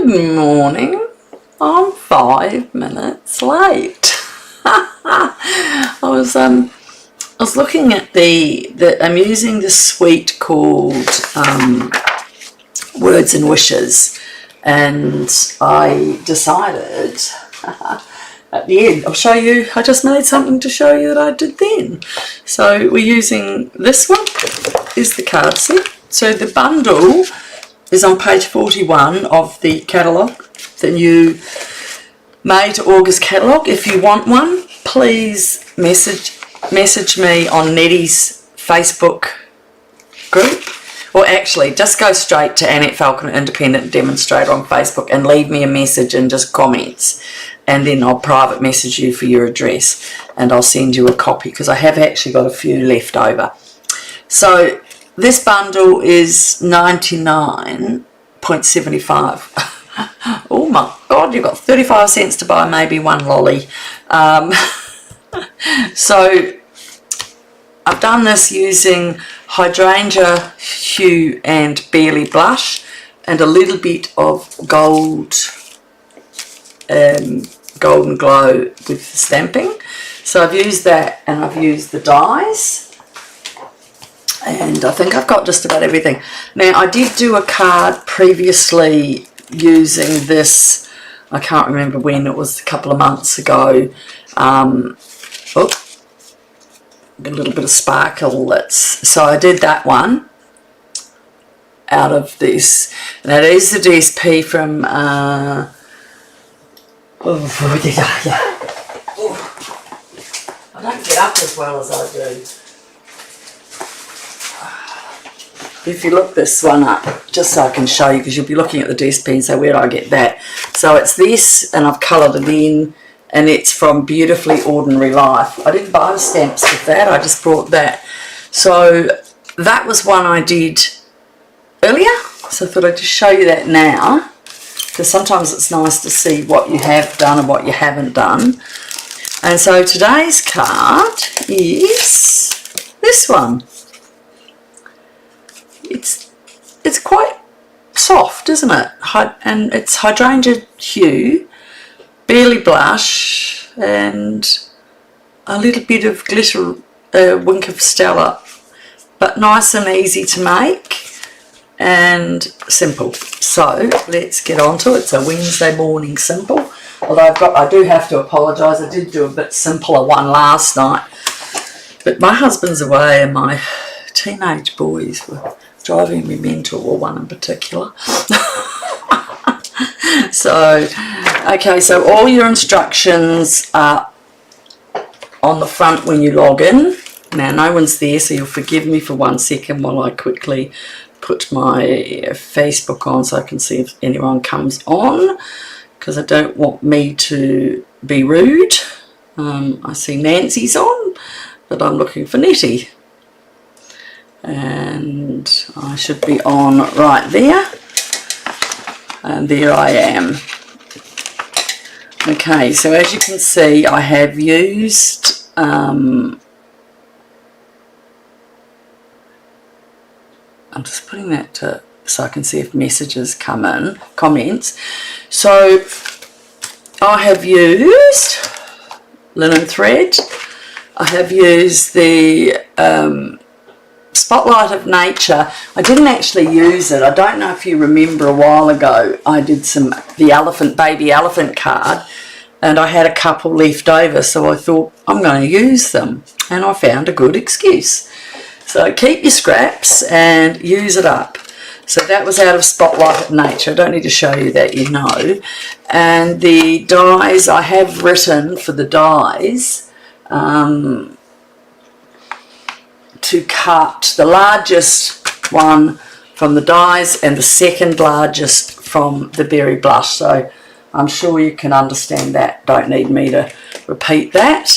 Good morning. I'm 5 minutes late. I was looking at I'm using the suite called Words and Wishes, and I decided at the end, I'll show you, I just made something to show you that I did then. So we're using this one, is the card set. So the bundle is on page 41 of the catalogue, the new May to August catalogue. If you want one, please message me on Nettie's Facebook group, or actually just go straight to Annette Falconer Independent Demonstrator on Facebook and leave me a message and just comments, and then I'll private message you for your address and I'll send you a copy, because I have actually got a few left over. So this bundle is $99.75. Oh my God, you've got 35 cents to buy maybe one lolly. So I've done this using Hydrangea Hue and Barely Blush and a little bit of golden glow with the stamping. So I've used that, and I've used the dies, and I think I've got just about everything. Now, I did do a card previously using this, I can't remember when, it was a couple of months ago. A little bit of sparkle, so I did that one out of this. Now, it is the DSP from I don't get up as well as I do. If you look this one up, just so I can show you, because you'll be looking at the DSP and say, where do I get that? So it's this, and I've coloured it in, and it's from Beautifully Ordinary Life. I didn't buy the stamps with that, I just brought that. So that was one I did earlier, so I thought I'd just show you that now, because sometimes it's nice to see what you have done and what you haven't done. And so today's card is this one. It's quite soft, isn't it? And it's Hydrangea Hue, Barely Blush, and a little bit of glitter, wink of Stella, but nice and easy to make and simple. So let's get on to it. It's a Wednesday morning simple. Although I do have to apologise, I did do a bit simpler one last night, but my husband's away and my teenage boys were driving me mental, or one in particular. So, okay, so all your instructions are on the front when you log in. Now, no one's there, so you'll forgive me for 1 second while I quickly put my Facebook on so I can see if anyone comes on, because I don't want me to be rude. I see Nancy's on, but I'm looking for Nettie. And I should be on right there, and there I am. Okay, so as you can see, I have used I'm just putting that so I can see if messages come in, comments. So I have used linen thread, I have used the Spotlight of Nature. I didn't actually use it. I don't know if you remember, a while ago I did the baby elephant card, and I had a couple left over, so I thought I'm going to use them, and I found a good excuse. So keep your scraps and use it up. So that was out of Spotlight of Nature. I don't need to show you that, you know. And the dies, I have written for the dies to cut the largest one from the dies and the second largest from the berry blush. So I'm sure you can understand that. Don't need me to repeat that.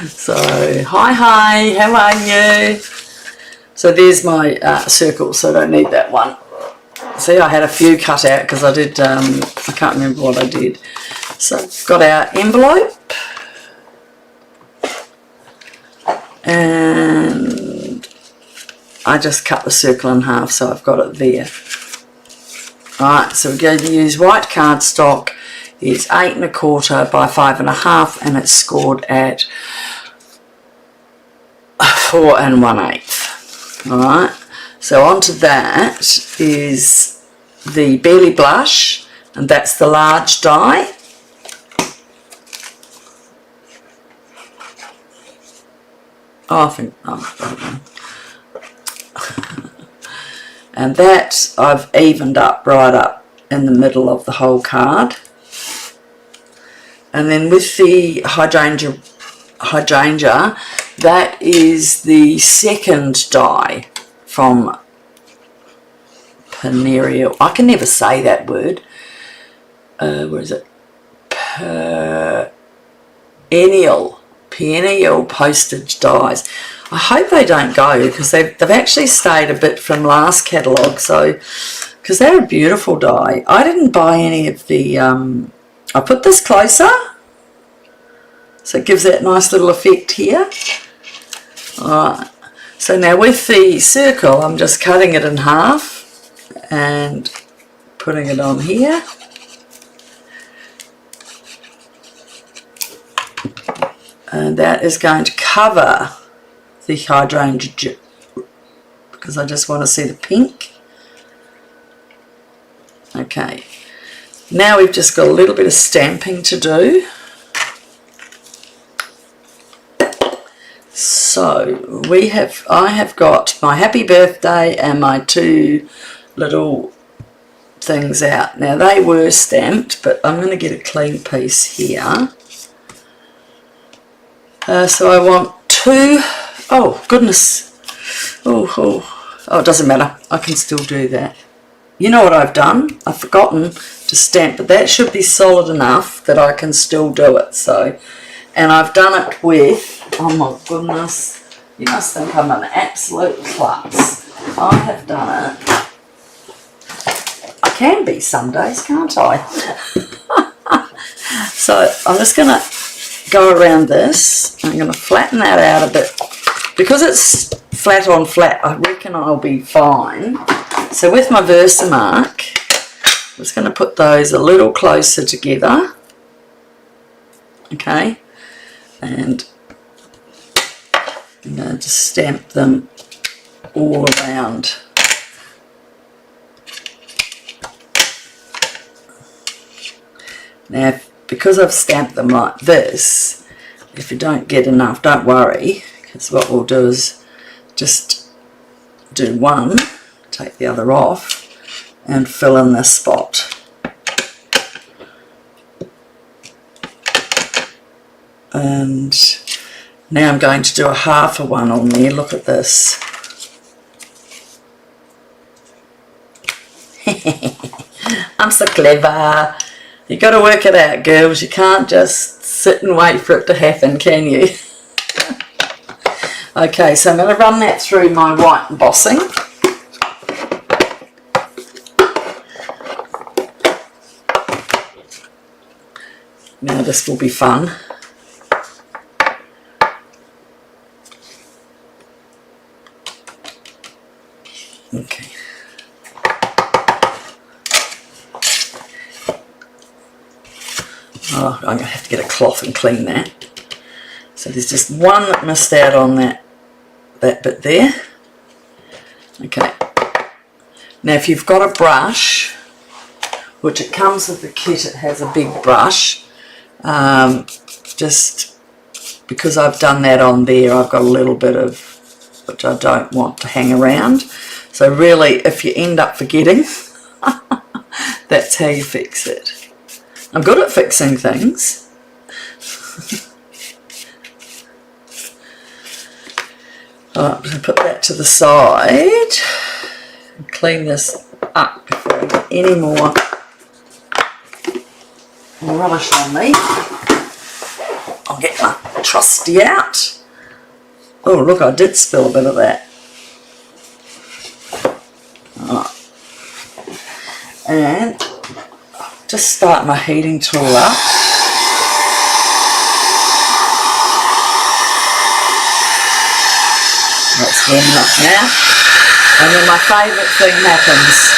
So hi, how are you? So there's my circle, so I don't need that one. See, I had a few cut out because I did, I can't remember what I did. So I've got our envelope, and I just cut the circle in half, so I've got it there. Alright, so we're going to use white cardstock. It's 8 1/4 by 5 1/2, and it's scored at 4 1/8. Alright, so onto that is the Barely Blush, and that's the large die. Oh, I think, oh, I don't know. And that I've evened up right up in the middle of the whole card. And then with the hydrangea, that is the second die from Perennial. I can never say that word. Where is it? Perennial Postage Dies. I hope they don't go, because they've actually stayed a bit from last catalogue, so because they're a beautiful die. I didn't buy any of the I put this closer so it gives that nice little effect here. Alright, so now with the circle I'm just cutting it in half and putting it on here. And that is going to cover the hydrangea, because I just want to see the pink. Okay, now we've just got a little bit of stamping to do. So I have got my happy birthday and my 2 little things out. Now they were stamped, but I'm going to get a clean piece here. So I want 2. Oh goodness. Oh, it doesn't matter. I can still do that. You know what I've done? I've forgotten to stamp, but that should be solid enough that I can still do it. So, and I've done it with, oh my goodness, you must think I'm an absolute klutz. I have done it. I can be some days, can't I? So I'm just going to go around this. I'm going to flatten that out a bit. Because it's flat on flat, I reckon I'll be fine. So with my Versamark, I'm just going to put those a little closer together. Okay. And I'm going to stamp them all around. Now, because I've stamped them like this, if you don't get enough, don't worry, because what we'll do is just do one, take the other off, and fill in this spot. And now I'm going to do a half of one on there. Look at this. I'm so clever. You've got to work it out, girls. You can't just sit and wait for it to happen, can you? Okay, so I'm going to run that through my white embossing. Now this will be fun. Okay. Oh, I'm going to have to get a cloth and clean that. So there's just one that missed out on that bit there. Okay. Now if you've got a brush, which it comes with the kit, it has a big brush. Just because I've done that on there, I've got a little bit of, which I don't want to hang around. So really, if you end up forgetting, that's how you fix it. I'm good at fixing things. Alright, I'm going to put that to the side and clean this up before I get any more rubbish on me. I'll get my trusty out. Oh look, I did spill a bit of that. Alright. And just start my heating tool up. That's warming up now. And then my favourite thing happens.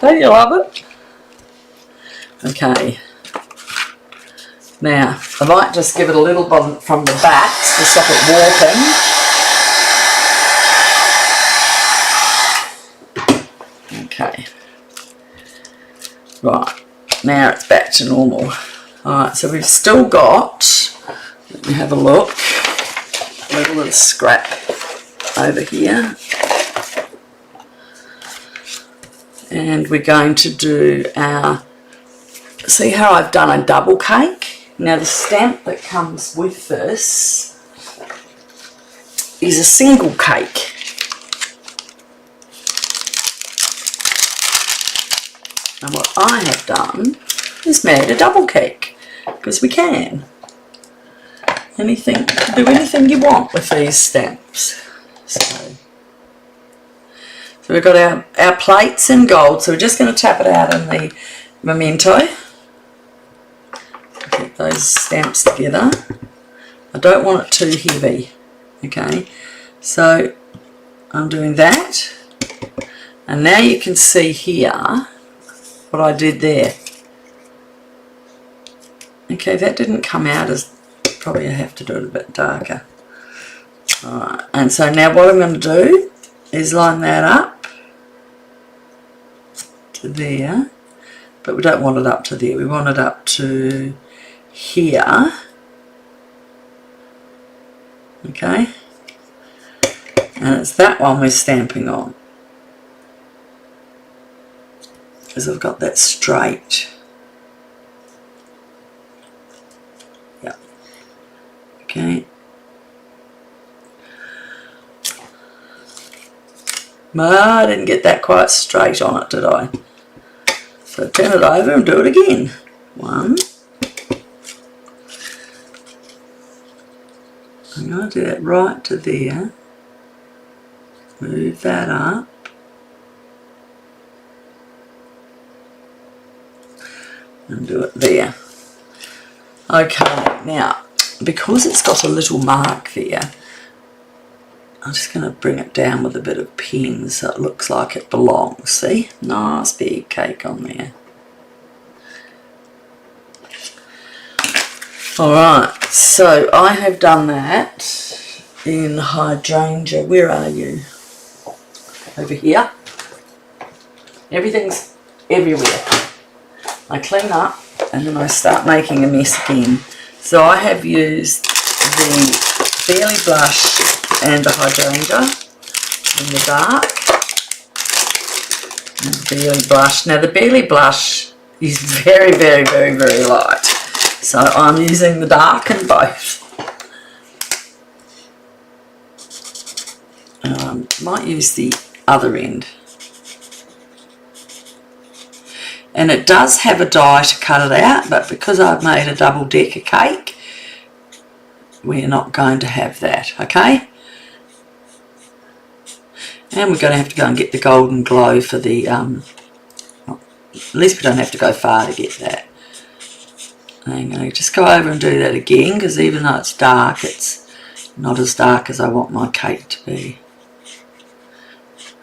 Don't you love it? Okay. Now, I might just give it a little bit from the back to stop it warping. Okay. Right. Now it's back to normal. Alright, so we've still got, let me have a look, a little bit of scrap over here. And we're going to do our, see how I've done a double cake? Now the stamp that comes with this is a single cake. And what I have done is made a double cake, because we can. Anything, do anything you want with these stamps. So we've got our plates in gold, so we're just going to tap it out in the memento. Get those stamps together. I don't want it too heavy, okay? So I'm doing that, and now you can see here what I did there. Okay, that didn't come out as, probably I have to do it a bit darker. Alright, and so now what I'm going to do is line that up to there, but we don't want it up to there, we want it up to here. Okay, and it's that one we're stamping on, because I've got that straight. Yeah. Okay. I didn't get that quite straight on it, did I? So turn it over and do it again. One. I'm going to do that right to there. Move that up. And do it there. Okay, now because it's got a little mark there, I'm just going to bring it down with a bit of pen so it looks like it belongs. See? Nice big cake on there. Alright, so I have done that in Hydrangea. Where are you? Over here. Everything's everywhere. I clean up and then I start making a mess again. So I have used the Barely Blush and the Hydrangea in the dark. And the Barely Blush. Now the Barely Blush is very, very, very, very light. So I'm using the dark in both. Might use the other end. And it does have a die to cut it out, but because I've made a double decker cake, we're not going to have that, okay? And we're going to have to go and get the golden glow for the, at least we don't have to go far to get that. I'm going to just go over and do that again, because even though it's dark, it's not as dark as I want my cake to be.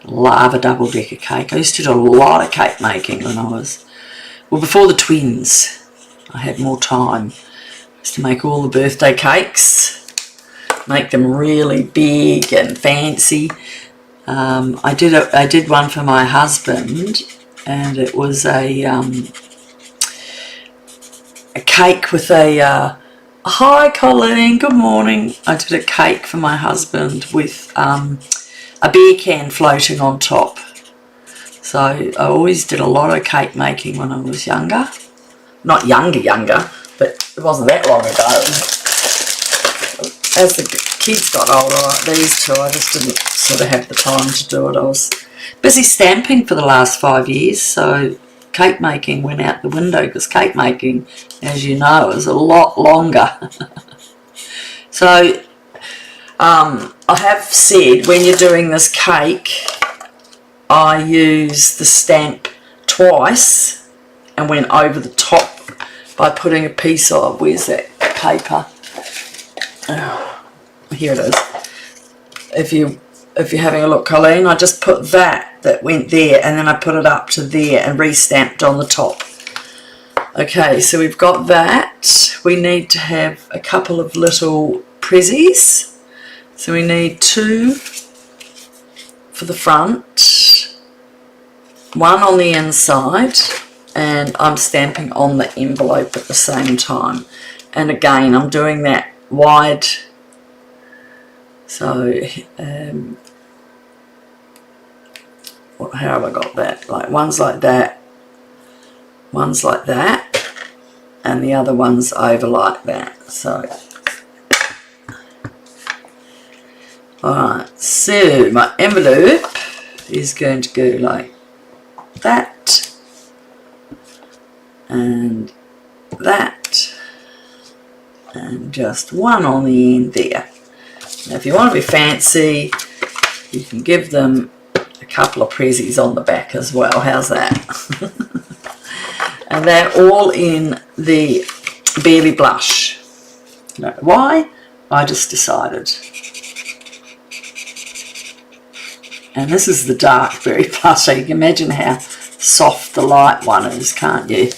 Love a double decker cake. I used to do a lot of cake making when I was, well, before the twins. I had more time. I used to make all the birthday cakes, make them really big and fancy. I did one for my husband, and it was a cake with a hi Colleen, good morning. I did a cake for my husband with a beer can floating on top. So I always did a lot of cake making when I was younger. Not younger, but it wasn't that long ago. As the kids got older, like these two, I just didn't sort of have the time to do it. I was busy stamping for the last 5 years, so cake making went out the window, because cake making, as you know, is a lot longer. So I have said when you're doing this cake, I use the stamp twice and went over the top by putting a piece of, where's that paper? Oh, here it is. If you're having a look, Colleen, I just put that that went there, and then I put it up to there and re-stamped on the top. Okay, so we've got that. We need to have a couple of little prezzies. So we need 2 for the front, 1 on the inside, and I'm stamping on the envelope at the same time. And again, I'm doing that wide. So, how have I got that? Like, one's like that, one's like that, and the other one's over like that. So, alright, so my envelope is going to go like that, and that, and just 1 on the end there. Now, if you want to be fancy, you can give them a couple of prezzies on the back as well. How's that? And they're all in the Barely Blush. Now, why? I just decided. And this is the dark Berry Blush, so you can imagine how soft the light one is, can't you?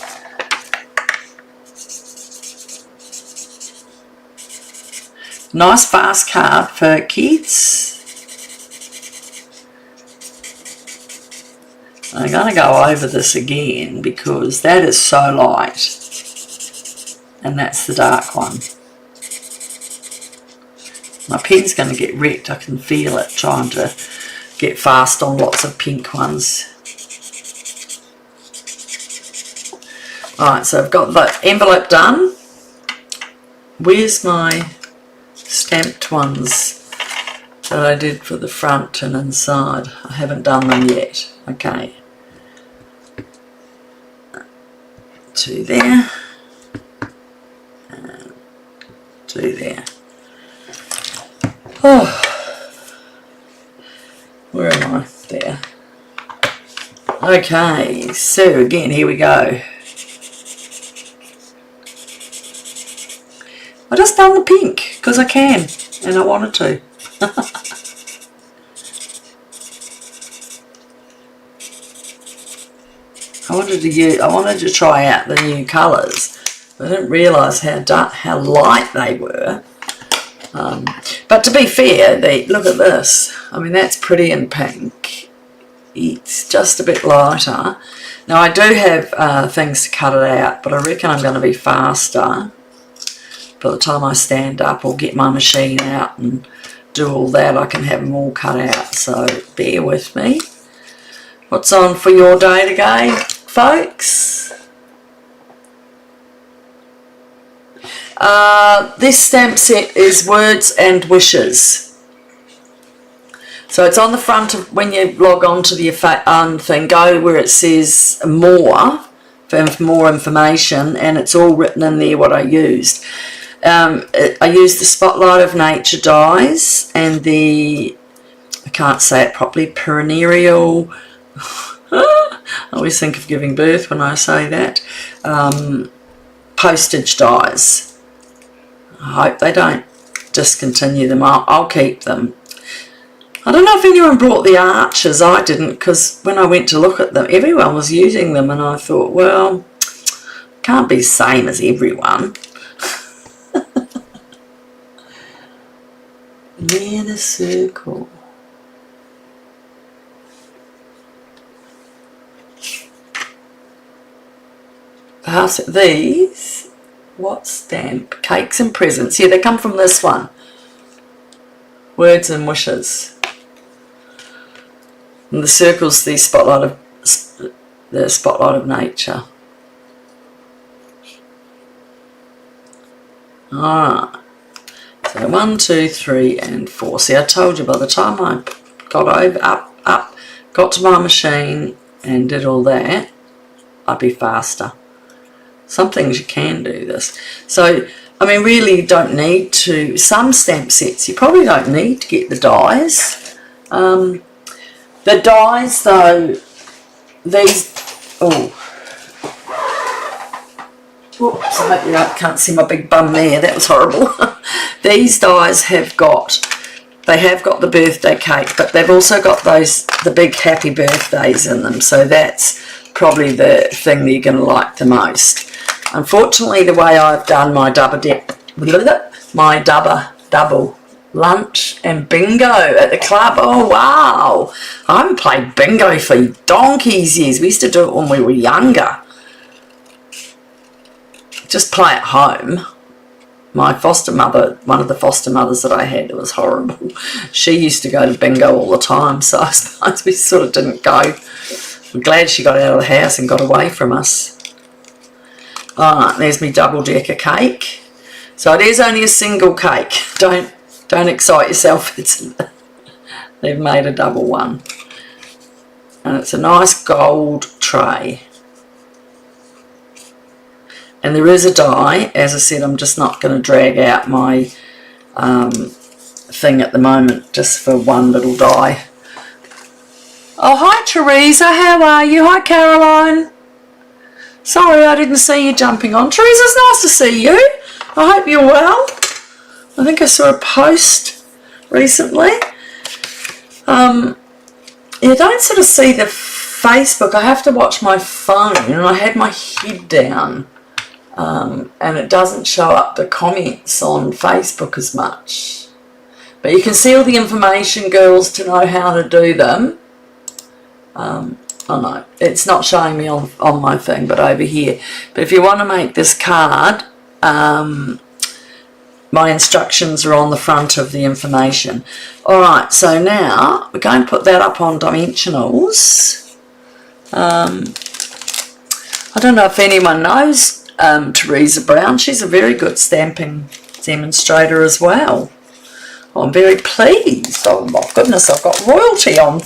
Nice fast card for kids. I'm going to go over this again because that is so light, and that's the dark one. My pen's going to get wrecked, I can feel it, trying to get fast on lots of pink ones. Alright, so I've got the envelope done. Where's my stamped ones that I did for the front and inside? I haven't done them yet. Okay. 2 there. And 2 there. Oh. Where am I? There. Okay, so again, here we go. I just done the pink because I can and I wanted to. I wanted to try out the new colours. I didn't realise how light they were. But to be fair, look at this. I mean, that's pretty in pink. It's just a bit lighter. Now I do have things to cut it out, but I reckon I'm going to be faster by the time I stand up or get my machine out and do all that. I can have them all cut out, so bear with me. What's on for your day today, folks? This stamp set is Words and Wishes. So it's on the front of, when you log on to the thing, go where it says more, for more information, and it's all written in there what I used. I used the Spotlight of Nature dies and the, I can't say it properly, Perennial, I always think of giving birth when I say that, Postage Dies. I hope they don't discontinue them. I'll keep them. I don't know if anyone brought the arches. I didn't, because when I went to look at them, everyone was using them, and I thought, well, can't be the same as everyone. In a circle. Pass it. These, what stamp? Cakes and Presents. Yeah, they come from this one. Words and Wishes. And the circle's the Spotlight of Nature. Alright. So 1, 2, 3 and 4. See, I told you by the time I got got to my machine and did all that, I'd be faster. Some things you can do this. So, I mean, really you don't need to, some stamp sets you probably don't need to get the dies. The dies though, these, oh, whoops, I hope you can't see my big bum there, that was horrible. These dies have got they have got the birthday cake, but they've also got the big happy birthdays in them, so that's probably the thing that you're going to like the most. Unfortunately, the way I've done my double lunch and bingo at the club, oh wow, I haven't played bingo for donkey's years. We used to do it when we were younger. Just play at home. My foster mother, one of the foster mothers that I had, it was horrible. She used to go to bingo all the time, so I suppose we sort of didn't go. I'm glad she got out of the house and got away from us. Alright, there's my double-decker cake. So it is only a single cake. Don't excite yourself. They've made a double one. And it's a nice gold tray. And there is a die. As I said, I'm just not going to drag out my thing at the moment, just for one little die. Oh, hi Teresa, how are you? Hi Caroline. Sorry I didn't see you jumping on. Teresa, it's nice to see you. I hope you're well. I think I saw a post recently. You don't sort of see the Facebook. I have to watch my phone, and I had my head down. And it doesn't show up the comments on Facebook as much. But you can see all the information, girls, to know how to do them. Oh no, it's not showing me on my thing, but over here. But if you want to make this card, my instructions are on the front of the information. Alright, so now we're going to put that up on dimensionals. I don't know if anyone knows Teresa Brown. She's a very good stamping demonstrator as well. Oh, I'm very pleased. Oh my goodness, I've got royalty on.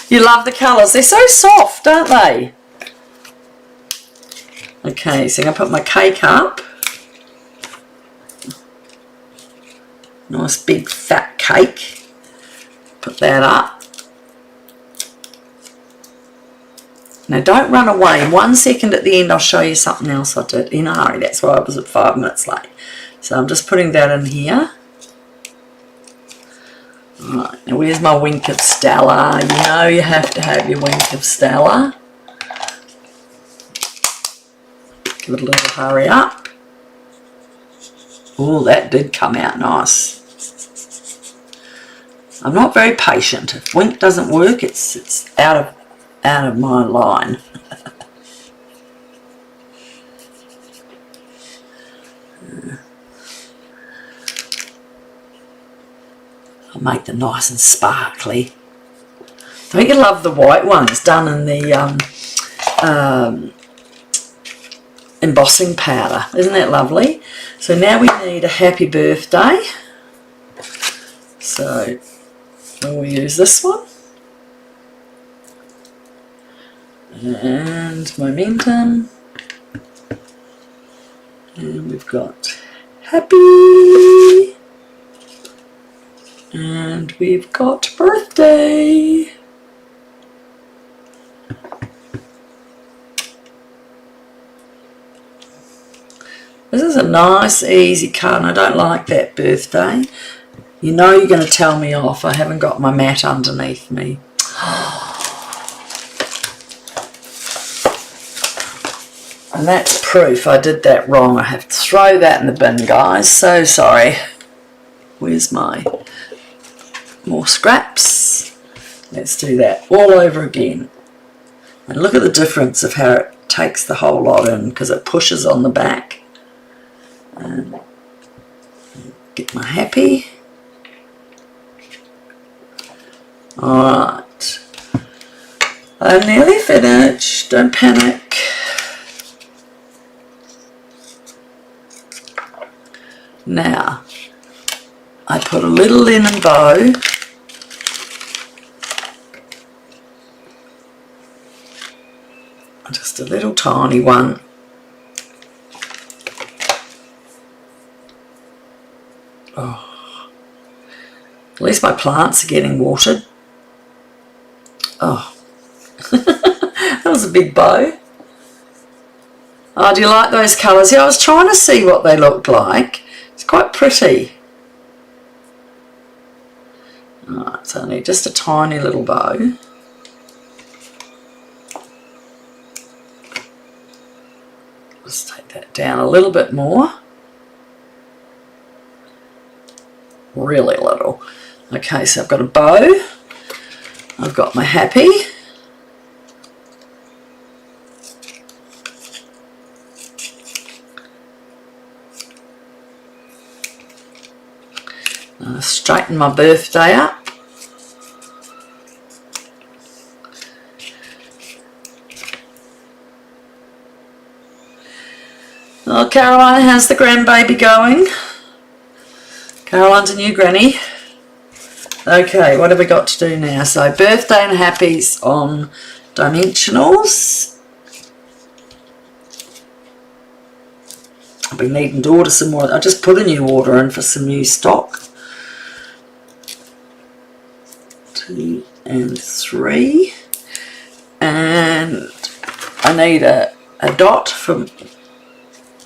You love the colours. They're so soft, aren't they? Okay, so I'm going to put my cake up. Nice big fat cake. Put that up. Now don't run away. 1 second at the end I'll show you something else I did in a hurry. That's why I was at 5 minutes late. So I'm just putting that in here. Alright, now where's my wink of Stella? You know you have to have your wink of Stella. Give it a little hurry up. Oh, that did come out nice. I'm not very patient. If wink doesn't work, it's out of my line. I'll make them nice and sparkly. Don't you love the white ones done in the embossing powder? Isn't that lovely? So now we need a happy birthday. So we'll use this one. And momentum. And we've got happy. And we've got birthday. This is a nice easy card, and I don't like that birthday. You know you're going to tell me off. I haven't got my mat underneath me. And that's proof I did that wrong. I have to throw that in the bin, guys. So sorry. Where's my more scraps? Let's do that all over again. And look at the difference of how it takes the whole lot in, because it pushes on the back. And get my happy. Alright. I'm nearly finished. Don't panic. Now, I put a little linen bow just a little tiny one. Oh, at least my plants are getting watered. Oh, that was a big bow. Oh, do you like those colours? Yeah, I was trying to see what they looked like. It's quite pretty. Alright, so I need just a tiny little bow. Let's take that down a little bit more. Really little. Okay, so I've got a bow. I've got my happy. Straighten my birthday up. Oh, Caroline, how's the grandbaby going? Caroline's a new granny. Okay, what have we got to do now? So birthday and happies on dimensionals. I've been needing to order some more. I just put a new order in for some new stock. 2 and 3. And I need a dot from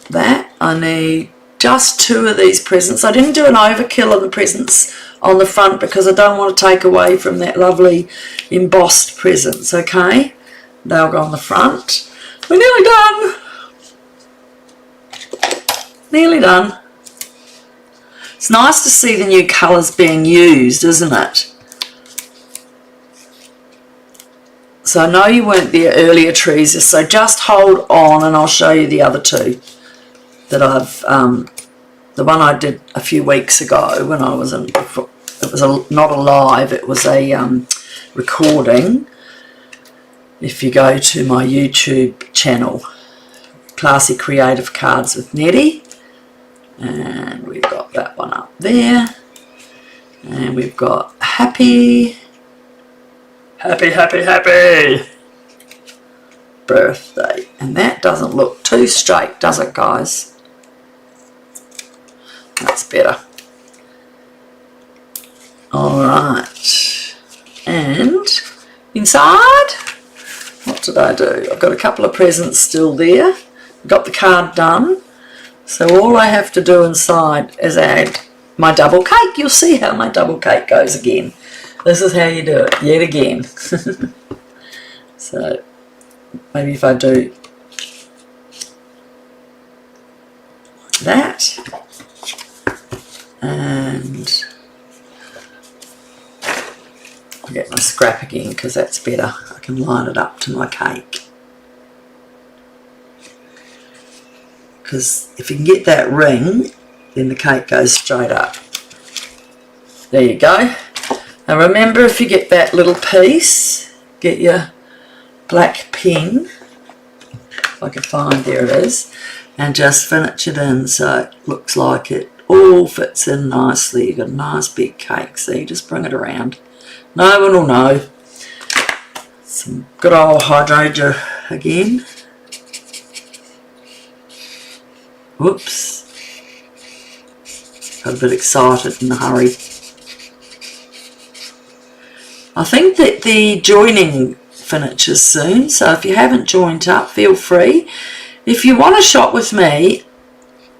that. I need just 2 of these presents. I didn't do an overkill of the presents on the front because I don't want to take away from that lovely embossed presents, okay? They'll go on the front. We're nearly done. Nearly done. It's nice to see the new colours being used, isn't it? So I know you weren't there earlier, Teresa, so just hold on and I'll show you the other 2 that I've, the one I did a few weeks ago when I was in, it was not a live, it was a recording. If you go to my YouTube channel, Classy Creative Cards with Nettie, and we've got that one up there, and we've got happy birthday, and that doesn't look too straight, does it, guys? That's better. Alright, and inside, what did I do? I've got a couple of presents still there. Got the card done, so all I have to do inside is add my double cake. You'll see how my double cake goes again. This is how you do it, yet again. So maybe if I do that, and I'll get my scrap again because that's better. I can line it up to my cake. Because if you can get that ring, then the cake goes straight up. There you go. Now remember, if you get that little piece, get your black pen, if I can find, there it is, and just finish it in so it looks like it all fits in nicely. You've got a nice big cake, so you just bring it around. No one will know. Some good old Hydrangea again. Whoops. Got a bit excited in a hurry. I think that the joining finishes soon, so if you haven't joined up, feel free. If you want to shop with me,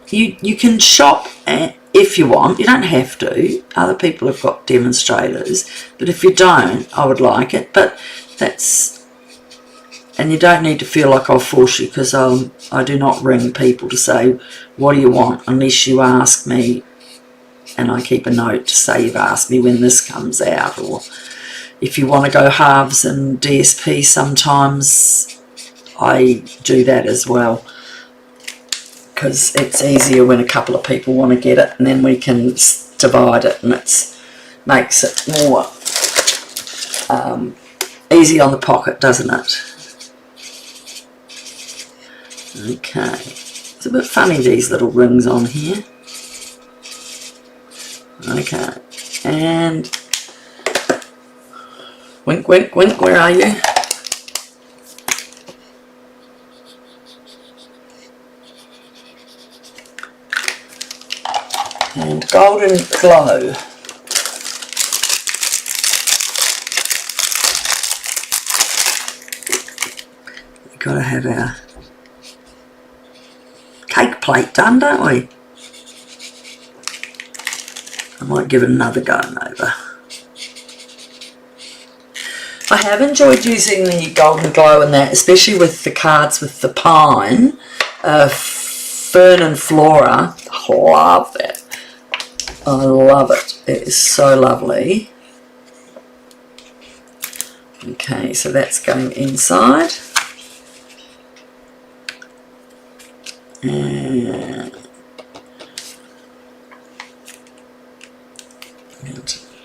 you can shop if you want. You don't have to. Other people have got demonstrators, but if you don't, I would like it. But that's, and you don't need to feel like I'll force you, because I do not ring people to say, what do you want, unless you ask me, and I keep a note to say you've asked me when this comes out. Or if you want to go halves in DSP, sometimes I do that as well, because it's easier when a couple of people want to get it, and then we can divide it, and it makes it more easy on the pocket, doesn't it? Okay, it's a bit funny, these little rings on here. Okay, and wink, wink, wink, where are you? And golden glow. We've got to have our cake plate done, don't we? I might give it another going over. I have enjoyed using the Golden Glow in that, especially with the cards with the pine, Fern and Flora. I love that. I love it. It is so lovely. Okay, so that's going inside. And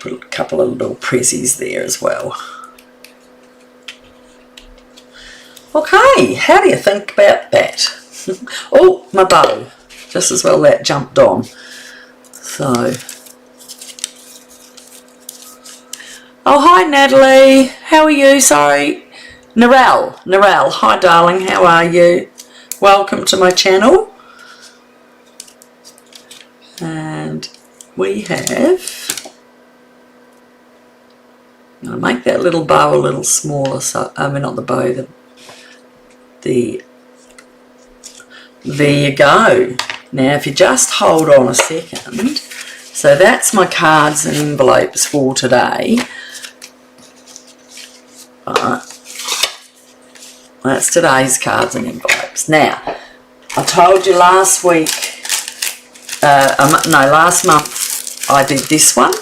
put a couple of little prezzies there as well. Okay, how do you think about that? Oh, my bow. Just as well that jumped on. So, oh, hi Natalie. How are you? Sorry. Narelle. Hi darling, how are you? Welcome to my channel. And we have, I'm going to make that little bow a little smaller, so I mean not the bow, there you go. Now if you just hold on a second, so that's my cards and envelopes for today. Right. That's today's cards and envelopes. Now, I told you last week, last month I did this one.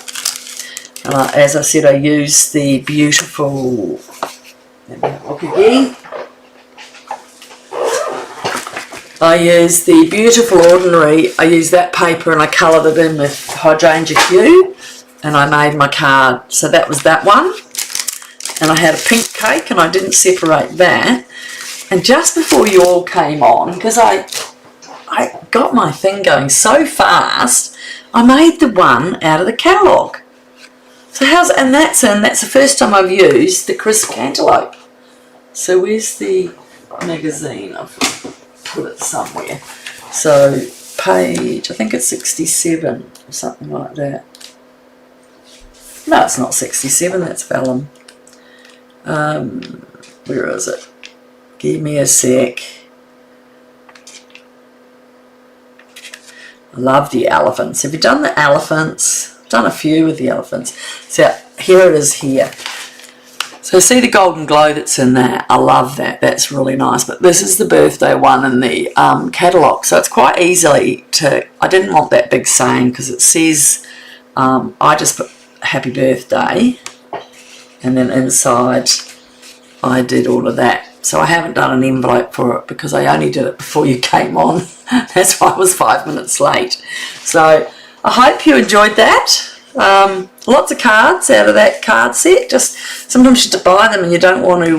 As I said, I used the beautiful, let me have a look again. I used the beautiful ordinary, I used that paper and I coloured it in with Hydrangea Hue and I made my card. So that was that one. And I had a pink cake and I didn't separate that. And just before you all came on, because I got my thing going so fast, I made the one out of the catalogue. So and that's the first time I've used the crisp cantaloupe. So where's the magazine? I've put it somewhere. So page, I think it's 67 or something like that. No, it's not 67, that's vellum. Where is it? Give me a sec. I love the elephants. Have you done the elephants? I've done a few with the elephants. So here it is here. So see the golden glow that's in there? I love that. That's really nice. But this is the birthday one in the catalogue. So it's quite easily to... I didn't want that big saying because it says... I just put happy birthday. And then inside I did all of that. So I haven't done an envelope for it because I only did it before you came on. That's why I was 5 minutes late. So I hope you enjoyed that. Lots of cards out of that card set. Just sometimes you have to buy them and you don't want to,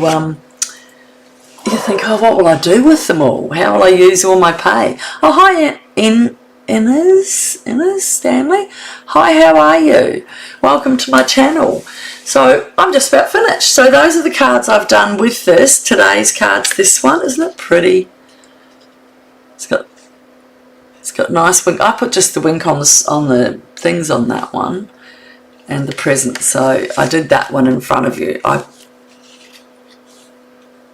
you think, oh, what will I do with them all? How will I use all my pay? Oh, hi, Inez Stanley. Hi, how are you? Welcome to my channel. So I'm just about finished. So those are the cards I've done with this. Today's cards, this one. Isn't it pretty? It's got nice wink. I put just the wink on the things on that one and the present. So I did that one in front of you. And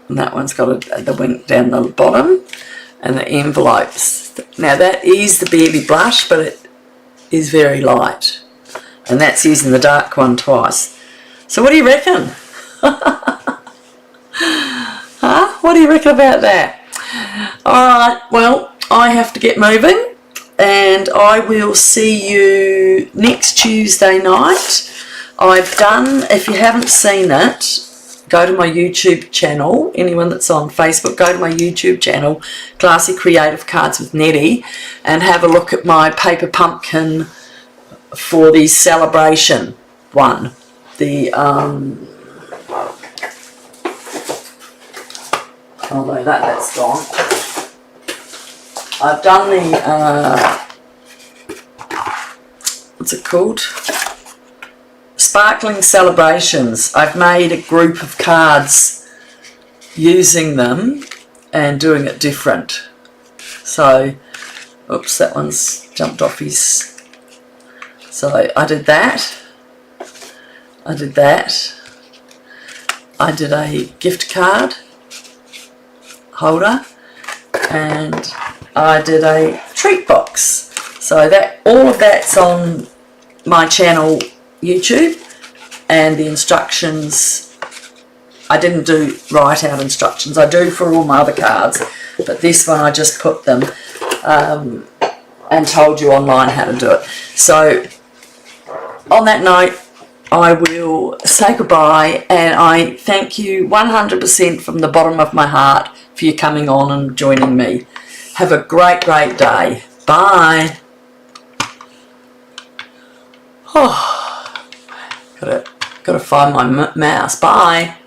that one's got the wink down the bottom and the envelopes. Now that is the Barely Blush, but it is very light. And that's using the dark one twice. So what do you reckon? Huh? What do you reckon about that? Alright, well, I have to get moving and I will see you next Tuesday night. I've done, if you haven't seen it, go to my YouTube channel. Anyone that's on Facebook, go to my YouTube channel, Classy Creative Cards with Nettie, and have a look at my paper pumpkin for the celebration one. The although that's gone. I've done the what's it called? Sparkling Celebrations. I've made a group of cards using them and doing it different. So, oops, that one's jumped off his. So I did that. I did that. I did a gift card holder and I did a treat box. So that all of that's on my channel YouTube and the instructions I didn't do write out instructions. I do for all my other cards, but this one I just put them and told you online how to do it. So on that note, I will say goodbye, and I thank you 100% from the bottom of my heart for you coming on and joining me. Have a great, great day. Bye. Oh, gotta find my mouse. Bye.